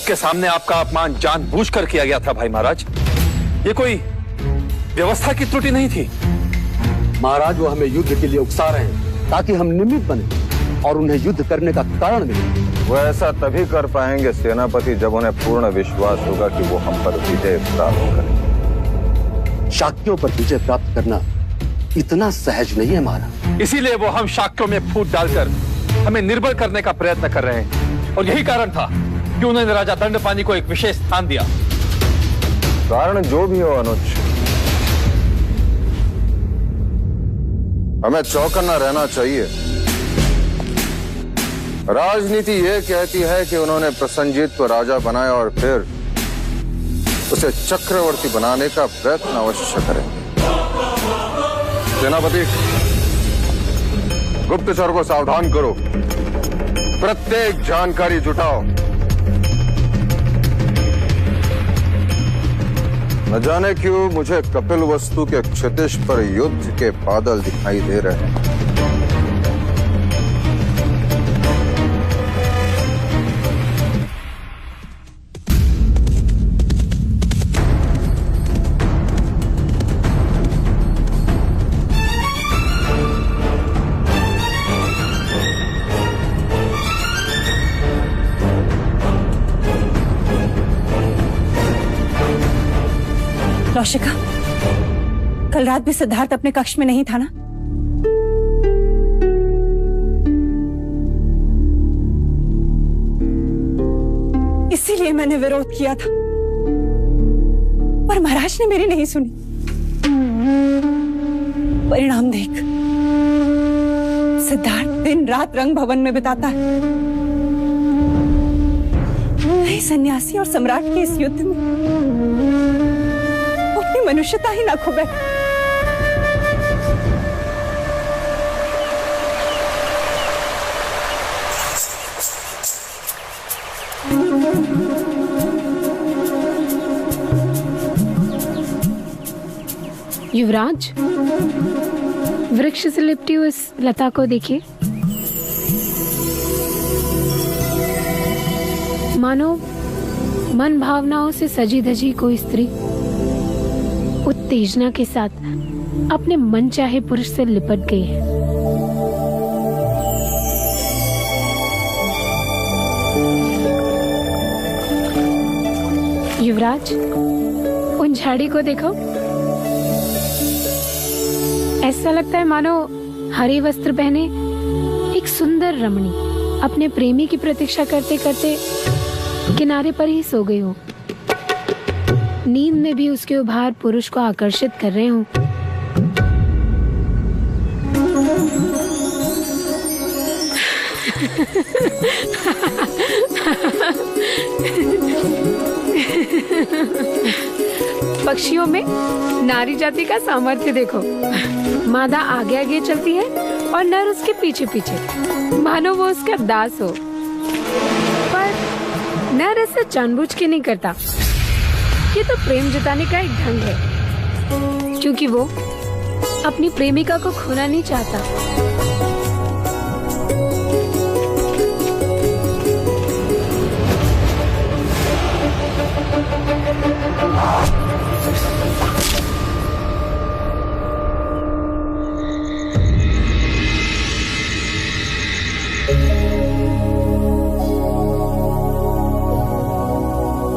सबके सामने आपका अपमान जानबूझकर किया गया था भाई महाराज। ये कोई व्यवस्था की त्रुटि नहीं थी। महाराज, वो हमें युद्ध के लिए उकसा रहे हैं ताकि हम निमित्त बने और उन्हें युद्ध करने का कारण मिले। वो ऐसा तभी कर पाएंगे सेनापति जब उन्हें पूर्ण विश्वास होगा कि वो हम पर विजय प्राप्त करेंगे। शाक्यों पर विजय प्राप्त करना इतना सहज नहीं है महाराज। इसीलिए वो हम शाक्यों में फूट डालकर हमें निर्बल करने का प्रयत्न कर रहे हैं। और यही कारण था कि उन्होंने राजा दंडपानी को एक विशेष स्थान दिया। कारण जो भी हो अनुज, हमें चौकन्ना रहना चाहिए। राजनीति ये कहती है कि उन्होंने प्रसन्नजीत को राजा बनाया और फिर उसे चक्रवर्ती बनाने का प्रयत्न अवश्य करें। सेनापति, गुप्तचर को सावधान करो, प्रत्येक जानकारी जुटाओ। न जाने क्यों मुझे कपिलवस्तु के क्षितिज पर युद्ध के बादल दिखाई दे रहे हैं। कौशिका, कल रात भी सिद्धार्थ अपने कक्ष में नहीं था ना? इसीलिए मैंने विरोध किया था, पर महाराज ने मेरी नहीं सुनी। परिणाम देख, सिद्धार्थ दिन रात रंग भवन में बिताता है। नहीं, सन्यासी और सम्राट के इस युद्ध में मनुष्यता ही ना खोए। युवराज, वृक्ष से लिपटी हुई इस लता को देखिए। मानो मन भावनाओं से सजी धजी कोई स्त्री उत्तेजना के साथ अपने मनचाहे पुरुष से लिपट गई है। युवराज, उन झाड़ी को देखो। ऐसा लगता है मानो हरे वस्त्र पहने एक सुंदर रमणी अपने प्रेमी की प्रतीक्षा करते करते किनारे पर ही सो गई हो। नींद में भी उसके उभार पुरुष को आकर्षित कर रहे हो। पक्षियों में नारी जाति का सामर्थ्य देखो। मादा आगे आगे चलती है और नर उसके पीछे पीछे, मानो वो उसका दास हो। पर नर ऐसे जानबूझ के नहीं करता। ये तो प्रेम जताने का एक ढंग है, क्योंकि वो अपनी प्रेमिका को खोना नहीं चाहता।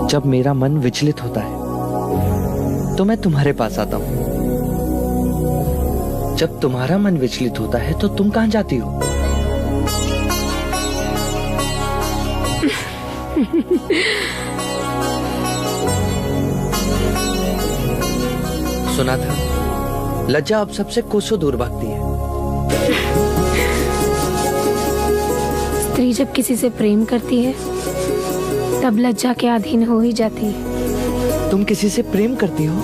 जब मेरा मन विचलित होता है तो मैं तुम्हारे पास आता हूँ। जब तुम्हारा मन विचलित होता है तो तुम कहाँ जाती हो? सुना था लज्जा अब सबसे कोसों दूर भागती है। स्त्री जब किसी से प्रेम करती है तब लज्जा के अधीन हो ही जाती है। तुम किसी से प्रेम करती हो?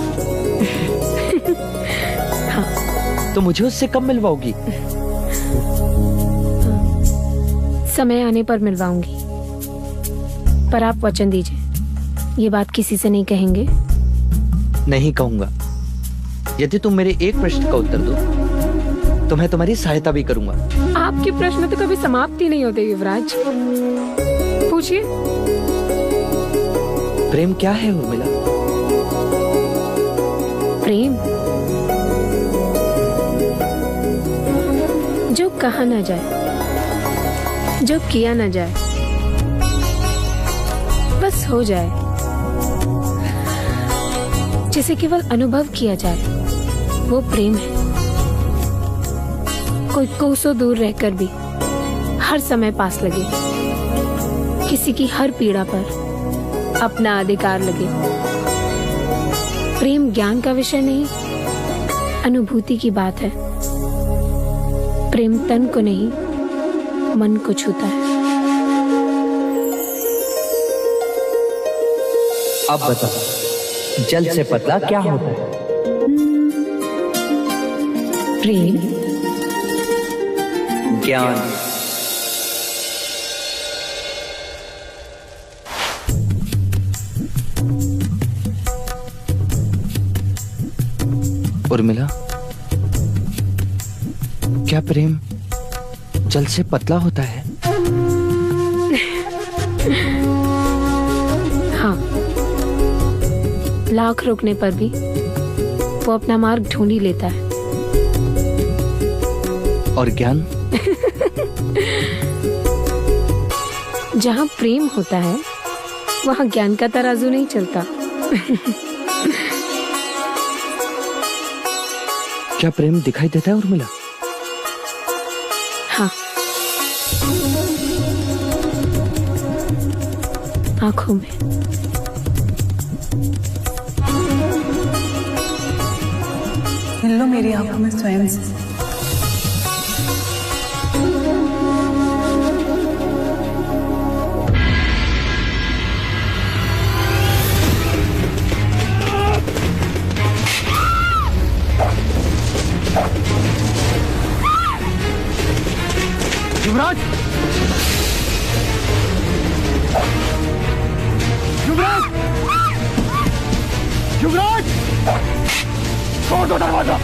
हाँ। तो मुझे उससे कब मिलवाओगी? समय आने पर मिलवाऊंगी, पर आप वचन दीजिए ये बात किसी से नहीं कहेंगे। नहीं कहूंगा। यदि तुम मेरे एक प्रश्न का उत्तर दो तो मैं तुम्हारी सहायता भी करूंगा। आपके प्रश्न तो कभी समाप्त ही नहीं होते युवराज। पूछिए। प्रेम क्या है उर्मिला? प्रेम जो कहा ना जाए, जो किया ना जाए, बस हो जाए, जिसे केवल अनुभव किया जाए, वो प्रेम है। कोई कोसों दूर रहकर भी हर समय पास लगे, किसी की हर पीड़ा पर अपना अधिकार लगे। प्रेम ज्ञान का विषय नहीं, अनुभूति की बात है। प्रेम तन को नहीं, मन को छूता है। अब बताओ, जल से पतला क्या होता है? प्रेम ज्ञान। उर्मिला, क्या प्रेम जल से पतला होता है? हाँ, लाख रोकने पर भी वो अपना मार्ग ढूंढ ही लेता है। और ज्ञान? जहाँ प्रेम होता है वहाँ ज्ञान का तराजू नहीं चलता। क्या प्रेम दिखाई देता है उर्मिला? हाँ, आंखों में। मिल लो मेरी आंखों में स्वयं से। युवराज! युवराज! युवराज! छोड़ दो दरवाजा!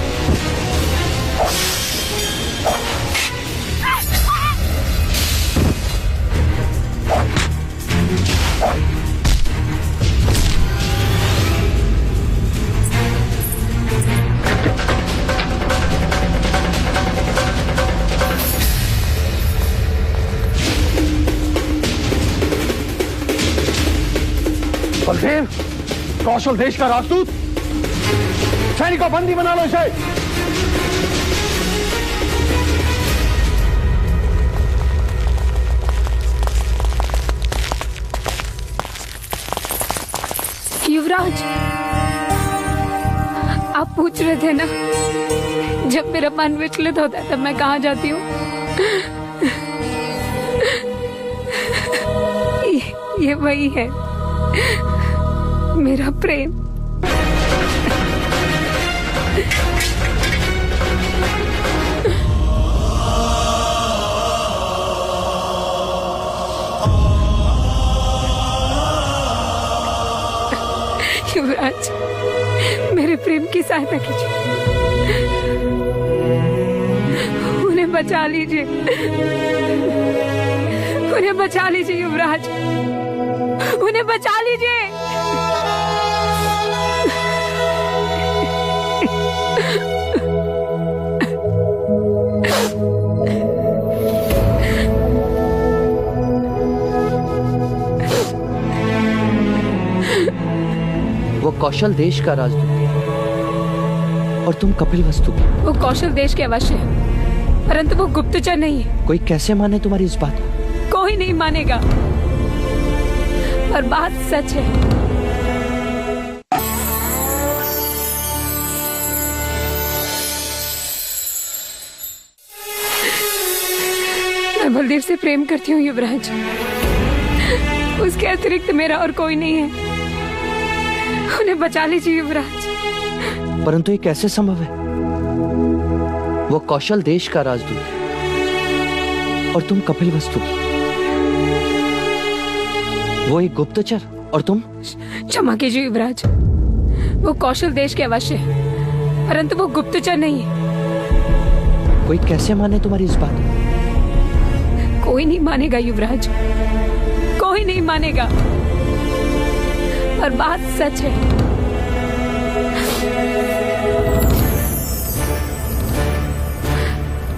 बलदेव, कौशल देश का राजदूत, सैनिकों बंदी बना लो इसे। युवराज, आप पूछ रहे थे ना, जब मेरा मन विचलित होता है तब मैं कहाँ जाती हूँ? ये वही है, मेरा प्रेम। युवराज, मेरे प्रेम की सहायता कीजिए, उन्हें बचा लीजिए, उन्हें बचा लीजिए युवराज, उन्हें बचा लीजिए। वो कौशल देश का राजदूत और तुम कपिलवस्तु की। वो कौशल देश के अवश्य है, परंतु वो गुप्तचर नहीं है। कोई कैसे माने तुम्हारी इस बात को? कोई नहीं मानेगा, पर बात सच है। मैं बलदेव से प्रेम करती हूँ युवराज, उसके अतिरिक्त मेरा और कोई नहीं है। उन्हें बचा लीजिए युवराज। परंतु ये कैसे संभव है? वो कौशल देश का राजदूत है और तुम कपिलवस्तु की। वो एक गुप्तचर और तुम? क्षमा कीजिए युवराज, वो कौशल देश के अवश्य है, परंतु वो गुप्तचर नहीं है। कोई कैसे माने तुम्हारी इस बात को? कोई नहीं मानेगा युवराज, कोई नहीं मानेगा, पर बात सच है।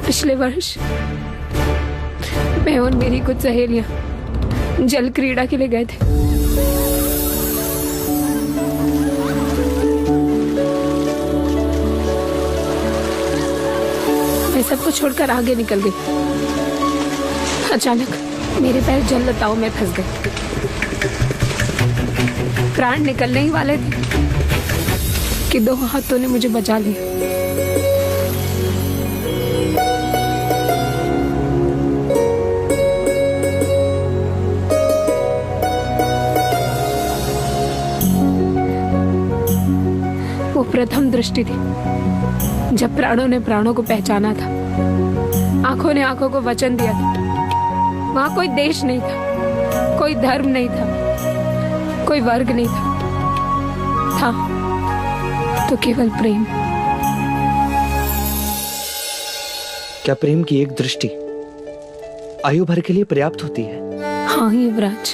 पिछले वर्ष मैं और मेरी कुछ सहेलियां जल क्रीड़ा के लिए गए थे। मैं सबको छोड़कर आगे निकल गई। अचानक मेरे पैर जल लताओं में फंस गए। प्राण निकलने ही वाले थे कि दो हाथों ने मुझे बचा लिया। वो प्रथम दृष्टि थी जब प्राणों ने प्राणों को पहचाना था, आंखों ने आंखों को वचन दिया था। वहां कोई देश नहीं था, कोई धर्म नहीं था, कोई वर्ग नहीं था तो केवल प्रेम। क्या प्रेम की एक दृष्टि आयु भर के लिए पर्याप्त होती है? हाँ युवराज।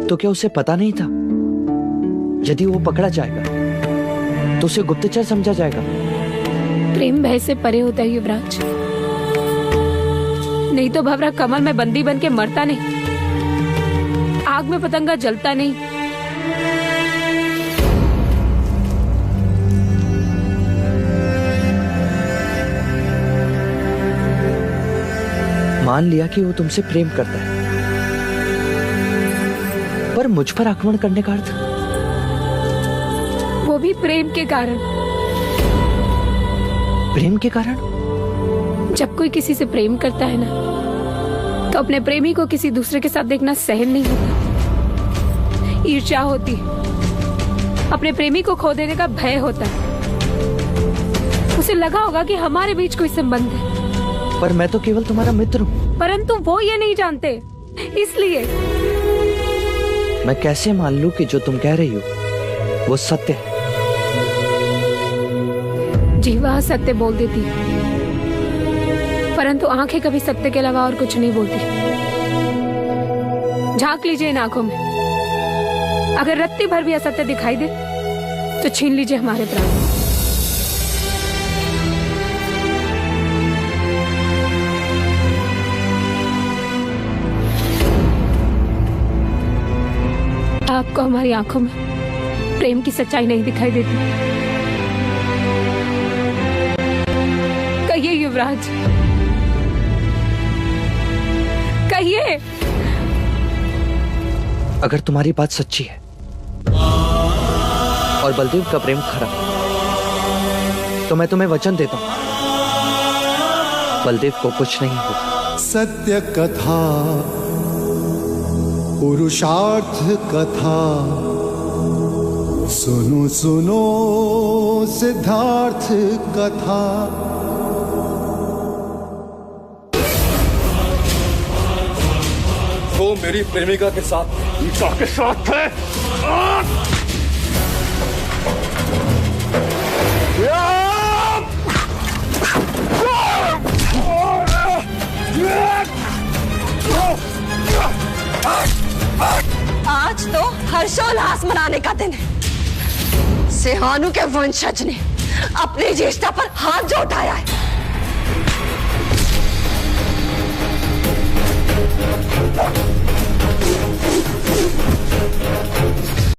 तो क्या उसे पता नहीं था यदि वो पकड़ा जाएगा तो उसे गुप्तचर समझा जाएगा? प्रेम भय से परे होता है युवराज। नहीं तो भंवरा कमल में बंदी बन के मरता नहीं, आग में पतंगा जलता नहीं। मान लिया कि वो तुमसे प्रेम करता है, पर मुझ पर आक्रमण करने का अर्थ? वो भी प्रेम के कारण। प्रेम के कारण? जब कोई किसी से प्रेम करता है ना, तो अपने प्रेमी को किसी दूसरे के साथ देखना सहन नहीं होता। ईर्ष्या होती है, अपने प्रेमी को खो देने का भय होता है। उसे लगा होगा कि हमारे बीच कोई संबंध है। पर मैं तो केवल तुम्हारा मित्र हूँ। परंतु वो ये नहीं जानते, इसलिए। मैं कैसे मान लूं कि जो तुम कह रही हो वो सत्य है? जीवा सत्य बोल देती है, परंतु आंखें कभी सत्य के अलावा और कुछ नहीं बोलती। झांक लीजिए इन आंखों में, अगर रत्ती भर भी असत्य दिखाई दे तो छीन लीजिए हमारे प्राण। आपको हमारी आंखों में प्रेम की सच्चाई नहीं दिखाई देती? कहिए युवराज, कहिए। अगर तुम्हारी बात सच्ची है और बलदेव का प्रेम खरा, तो मैं तुम्हें वचन देता हूं, बलदेव को कुछ नहीं होगा। सत्य कथा, पुरुषार्थ कथा, सुनो सुनो सिद्धार्थ कथा। वो मेरी प्रेमिका के साथ ईशा के साथ है। आज तो हर्षोल्लास मनाने का दिन है। सेहानु के वंशज ने अपनी ज्येष्ठता पर हाथ जो उठाया है,